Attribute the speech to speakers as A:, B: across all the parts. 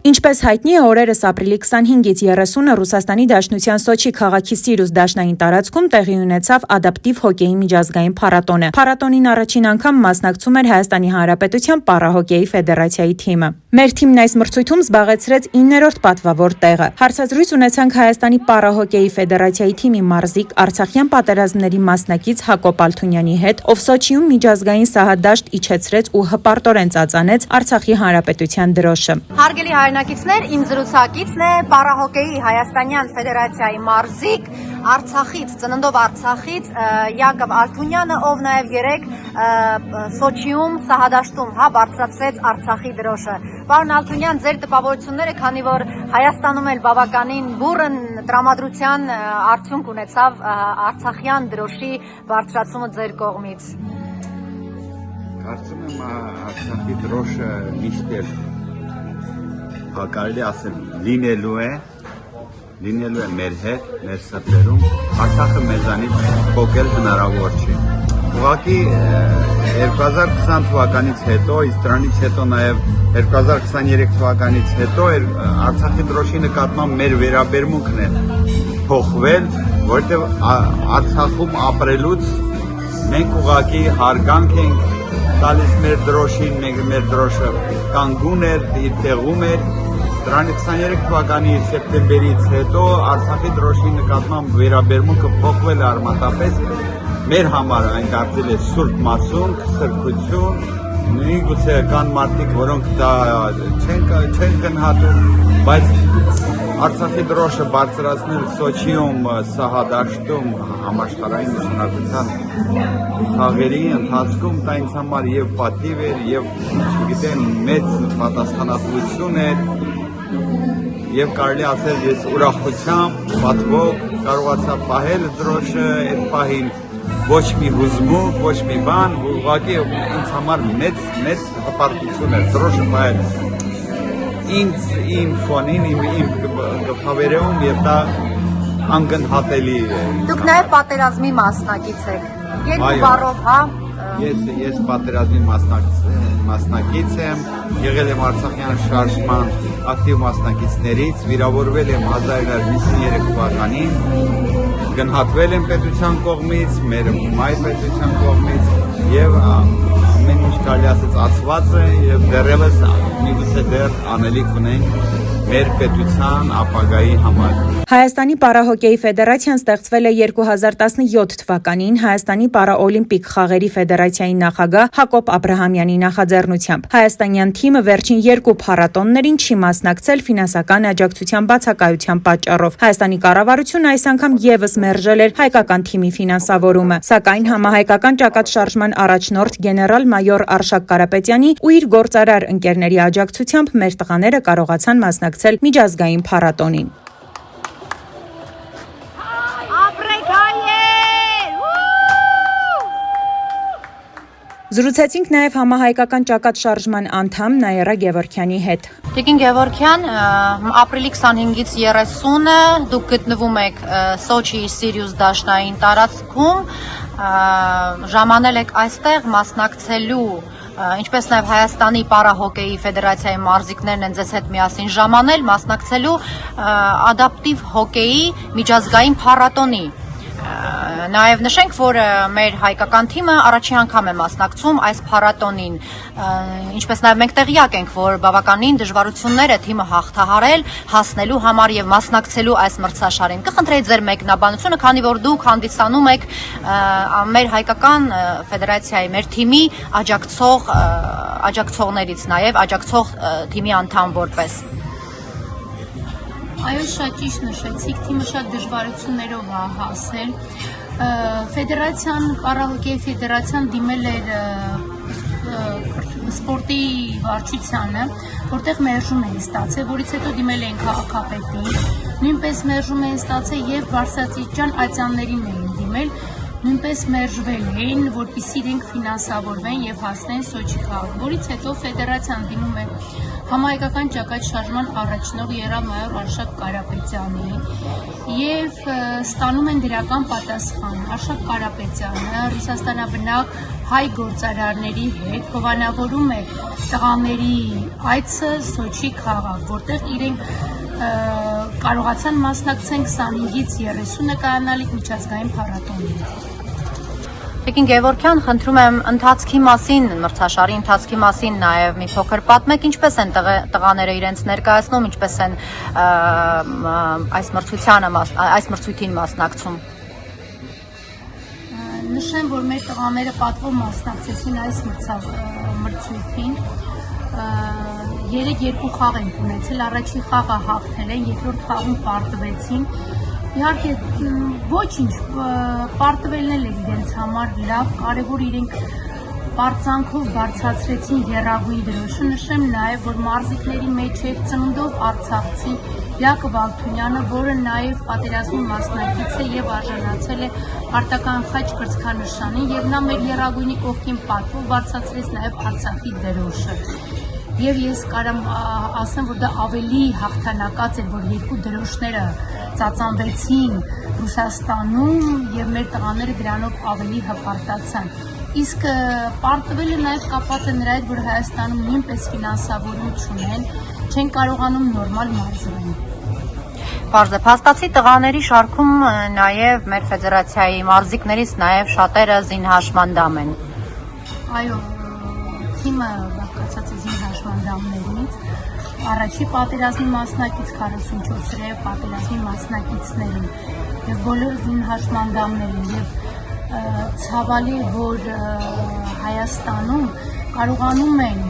A: Ինչպես հայտնի է, օրերս ապրիլի 25-ից 30-ը Ռուսաստանի Դաշնության Սոչի քաղաքի Սիրուս դաշնային տարածքում տեղի ունեցավ ադապտիվ հոկեյի միջազգային փառատոնը։ Փառատոնին առաջին անգամ մասնակցում էր Հայաստանի Հանրապետության պարահոկեյի ֆեդերացիայի թիմը։ Մեր թիմն այս մրցույթում զբաղեցրեց 9-րդ պատվավոր տեղը։ Հարցազրույց ունեցանք Հայաստանի պարահոկեյի ֆեդերացիայի թիմի մարզիկ, Արցախյան պատերազմների մասնակից Հակոբ Ալթունյանի հետ, ով Սոչիում միջազգային սահադաշտ իջեցրեց ու հպարտորեն ծածանեց Արցախի Հանրապետության դրոշը։
B: Հարգելի հայրենակիցներ, իմ զրուցակիցն է պարահոկեյի Հայաստանյան ֆեդերացիայի մարզիկ Արցախից, ծննդով Արցախից Յակով Ալթունյանը, ով նաև երեք Սոչիում սահադաշտում բարձրացրեց Արցախի դրոշը։ Պարոն Ալթունյան, ձեր տպավորությունները, քանի որ Հայաստանում էլ բավականին բուռն տրամադրության արդյունք ունեցավ Արցախյան դրոշի բարձրացումը ձեր կողմից։
C: Կարծում եմ Արցախի դրոշը միշտ կարելի ասել լինելու է մեր հետ, մեր սրտերում, Արցախը մեզանից փոկել հնարավոր չի։ Ուղղակի 2020 թվականից հետո, իսկ դրանից հետո նաև 2023 թվականից հետո Արցախի դրոշի նկատմամբ մեր վերաբերմունքն է փոխվել, որովհետև Արցախում ապրելուց մենք ուղղակի հարգանք ենք տալիս մեր դրոշին, մեր դրոշը կանգուն էր, իր տեղում էր։ Դրանից 23 թվականի սեպտեմբերից հետո Արցախի դրոշի նկատմամբ վերաբերմունքը փոխվել է արմատապես։ Մեր համար այն դարձել է սուրբ մասունք, սրբություն, միգուցե կան մարդիկ, որոնք դա չեն գնահատում, բայց Արցախի դրոշը բարձրացնել Սոչիում սահադաշտում համաշխարհային նշանակության խաղերի ընթացքում դա ինձ համար եւ պատիվ էր եւ չգիտեմ մեծ պատասխանատվություն էր եւ կարելի ասել ես ուրախությամբ պատվով կարողացա պահել դրոշը այդ պահին ոչ մի հուզմունք, ոչ մի բան, ուղղակի ինձ համար մեծ հպարտություն էր դրոշը պահել իմ ֆոնին, իմ գլխավերևում եւ դա անգնահատելի է։
B: Դուք նաև պատերազմի մասնակից եք։ Երկու բառով,
C: Ես պատերազմի մասնակից եմ, եղել եմ Արցախյան շարժման ակտիվ մասնակիցներից, վիրավորվել եմ 1953 թվականին, գնահատվել եմ պետության կողմից, մեր մայր պետության կողմից եւ ամեն ինչ կարելի ասած ածված է եւ դեռևս միգուցե դեռ անելիք ունենք մեր պետության ապագայի համար։
A: Հայաստանի պարահոկեյի ֆեդերացիան ստեղծվել է 2017 թվականին Հայաստանի պարաօլիմպիկ խաղերի ֆեդերացիայի նախագահ Հակոբ Աբրահամյանի նախաձեռնությամբ։ Հայաստանյան թիմը վերջին 2 փառատոններին չի մասնակցել ֆինանսական աջակցության բացակայության պատճառով։ Հայաստանի կառավարությունը այս անգամ եւս մերժել էր հայկական թիմի ֆինանսավորումը, սակայն համահայկական ճակատշարժման առաջնորդ գեներալ-մայոր Արշակ Կարապետյանի ու իր գործարար ընկերների աջակցությամբ մեր տղաները կարողացան մասնակցել միջազգային փառատոնին։ Զրուցեցինք նաև համահայկական ճակատշարժման անդամ Նայերա Գևորգյանի հետ։
B: Տիկին Գևորգյան, ապրիլի 25-ից 30-ը դուք գտնվում եք Սոչիի Սիրիուս դաշնային տարածքում, ժամանել եք այստեղ մասնակցելու, ինչպես նաև Հայաստանի պարահոկեյի ֆեդերացիայի մարզիկներն են ձեզ հետ միասին ժամանել մասնակցելու ադապտիվ հոկեյի միջազգային փառատոնի։ Նաև նշենք, որ մեր հայկական թիմը առաջին անգամ է մասնակցում այս փառատոնին, ինչպես նաև մենք տեղյակ ենք, որ բավականին դժվարություններ է թիմը հաղթահարել հասնելու համար եւ մասնակցելու այս մրցաշարին։ Կխնդրեի ձեր մեկնաբանությունը, քանի որ դուք հանդիսանում եք մեր հայկական ֆեդերացիայի, մեր թիմի աջակցողներից, նաև աջակցող թիմի անդամ որպես։
D: Այո, շատ ճիշտ նշեցիք, թիմը շատ դժվարություններով է հասել։ Ֆեդերացիան, պարահոկեյի ֆեդերացիան դիմել էր սպորտի վարչությանը, որտեղ մերժում էին ստացել, որից հետո դիմել էին քաղաքապետին, նույնպես մերժում էին ստացել եւ բարձրաստիճան ատյաններին էին դիմել, նույնպես մերժվել էին, որպեսզի իրենք ֆինանսավորվեն եւ հասնեն Սոչի քաղաք, որից հետո ֆեդերացիան դիմում է համահայկական ճակատշարժման առաջնորդ գեներալ-մայոր Արշակ Կարապետյանի եւ ստանում են դրական պատասխան։ Արշակ Կարապետյանը Ռուսաստանաբնակ հայ գործարարների հետ հովանավորում է տղաների այցը Սոչի քաղաք, որտեղ իրենք կարողացան մասնակցեն 25-ից 30 կայանալիք միջազգային փառատոնին։
B: Տիկին Գևորգյան, խնդրում եմ ընթացքի մասին, մրցաշարի ընթացքի մասին նաև մի փոքր պատմեք, ինչպես են տղաները իրենց ներկայացնում, ինչպես են այս մրցույթին մասնակցում։
D: Նշեմ, որ մեր տղաները պատվով մասնակցեցին այս մրցույթին, 3-2 խաղ են ունեցել, առաջին խաղը հաղթել են, երկրորդ խաղում պարտվեցին, իհարկե ոչինչ, պարտվելն էլ էր իրենց համար լավ, կարևոր իրենք պարծանքով բարձրացրեցին եռագույն դրոշը, նշեմ նաև, որ մարզիկների մեջ էր ծնունդով արցախցի Յակոբ Ալթունյանը, որը նաև պատերազմի մասնակից է եւ արժանացել է Արտական խաչ կրծքանշանին եւ նա մեր եռագույնի կողքին պատվով բարձրացրեց նաև Արցախի դրոշը։ Եվ ես կարամ ասեմ, որ դա ավելի հաղթանակած էր, որ երկու դրոշները ծածանվեցին Ռուսաստանում եւ մեր տղաները դրանով ավելի հպարտացան։ Իսկ պարտվելը նաև կապված է նրա հետ, որ Հայաստանում նույնպես ֆինանսավորում չունեն, չեն կարողանում նորմալ մարզվել։
B: Պարզ է, փաստացի տղաների շարքում նաև մեր ֆեդերացիայի մարզիկներից նաև շատերը զինհաշմանդամ են։
D: Այո, թիմը բաղկացած է զինհաշմանդամներից, առաջի պատերազմի մասնակից 44-րդ պատերազմի մասնակիցներին եւ բոլոր զինհաշմանդամներին եւ ցավալի է, որ Հայաստանում կարողանում են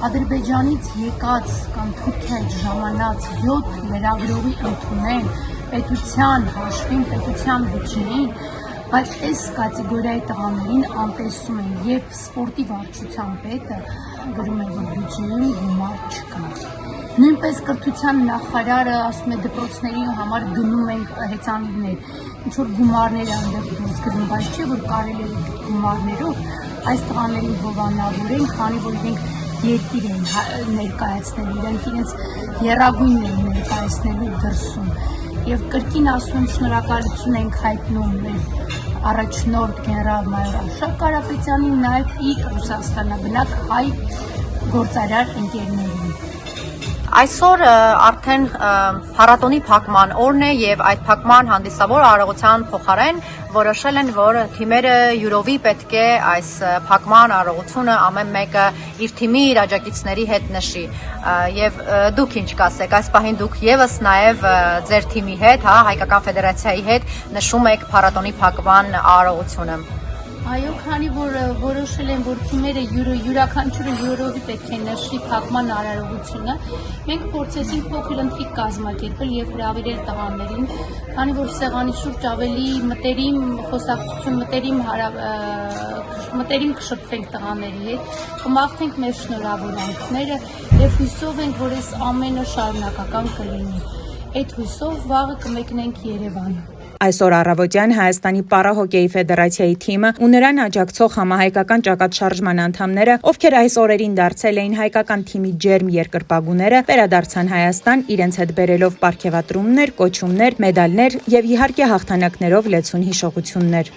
D: Ադրբեջանից եկած կամ Թուրքիայից ժամանած 7 լրագրողի ընդունեն պետության հաշվին, պետության բյուջեին, բայց այս կատեգորիայի տղաներին անտեսում են եւ սպորտի վարչության պետը գրում է, որ բյուջեին գումար չկա։ Նույնպես կրթության նախարարը ասում է դպրոցների համար գնում ենք հեծանիվներ, ինչ որ գումարներ այնտեղ դուրս գնում, բայց չէ որ կարելի է գումարներով այս տղաներին հովանավորեն, քանի որ իրենք երկիր են ներկայացնել, իրենց եռագույնն են ներկայացնելու դրսում եւ կրկին ասում շնորհակալություն ենք հայտնում մեր առաջնորդ գեներալ-մայոր Աշոտ Կարապետյանին, նաեւ իր Ռուսաստանաբնակ հայ գործարար ընկերներին։
B: Այսօր արդեն փառատոնի փակման օրն է եւ այդ փակման հանդիսավոր արարողության փոխարեն որոշել են, որ թիմերը յուրովի պետք է այս փակման արարողությունը ամեն մեկը իր թիմի իր աջակիցների հետ նշի եւ դուք ինչ կասեք, այս պահին դուք եւս նաեւ ձեր թիմի հետ, հա, Հայկական ֆեդերացիայի հետ նշում եք փառատոնի փակման արարողությունը։
D: Այո, քանի որ որոշել են, որ թիմերը յուրաքանչյուրը յուրովի պետք է նշի փակման արարողությունը, մենք փորձեցինք փոքր ընթրիք կազմակերպել եւ հրավիրել տղաներին, քանի որ սեղանի շուրջ ավելի մտերիմ խոսակցություն, մտերիմ կշփվենք տղաների հետ, կմաղթենք մեր շնորհավորանքները եւ հույսով ենք, որ այս ամենը շարունակական կլինի։ Այդ հույսով վաղը կմեկնենք Երևան։
A: Այսօր առավոտյան Հայաստանի պարահոկեյի ֆեդերացիայի թիմը ու նրան աջակցող համահայկական ճակատշարժման անդամները, ովքեր այս օրերին դարձել էին հայկական թիմի ջերմ երկրպագուները, վերադարձան Հայաստան իրենց հետ բերելով պարգևատրումներ, կոչումներ, մեդալներ եւ իհարկե հաղթանակներով լեցուն հիշողություններ։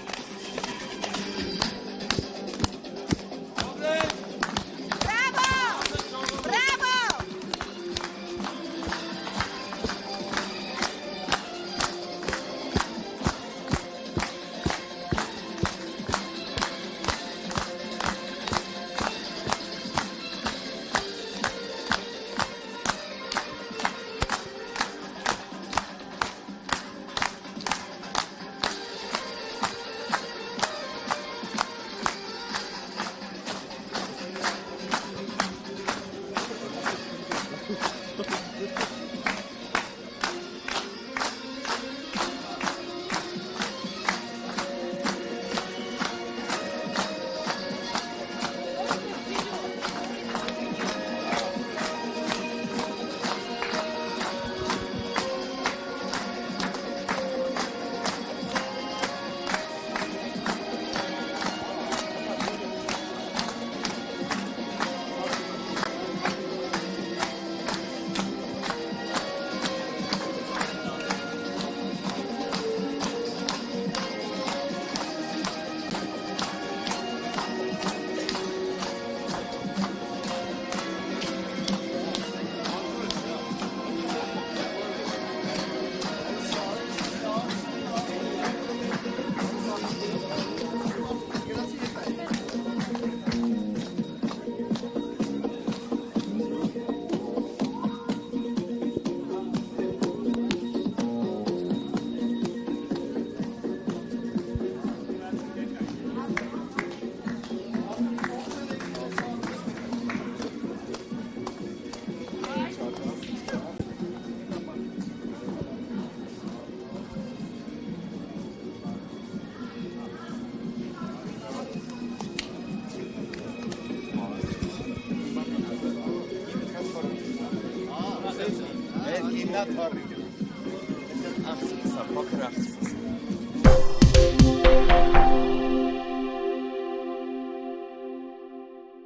E: Նա թարի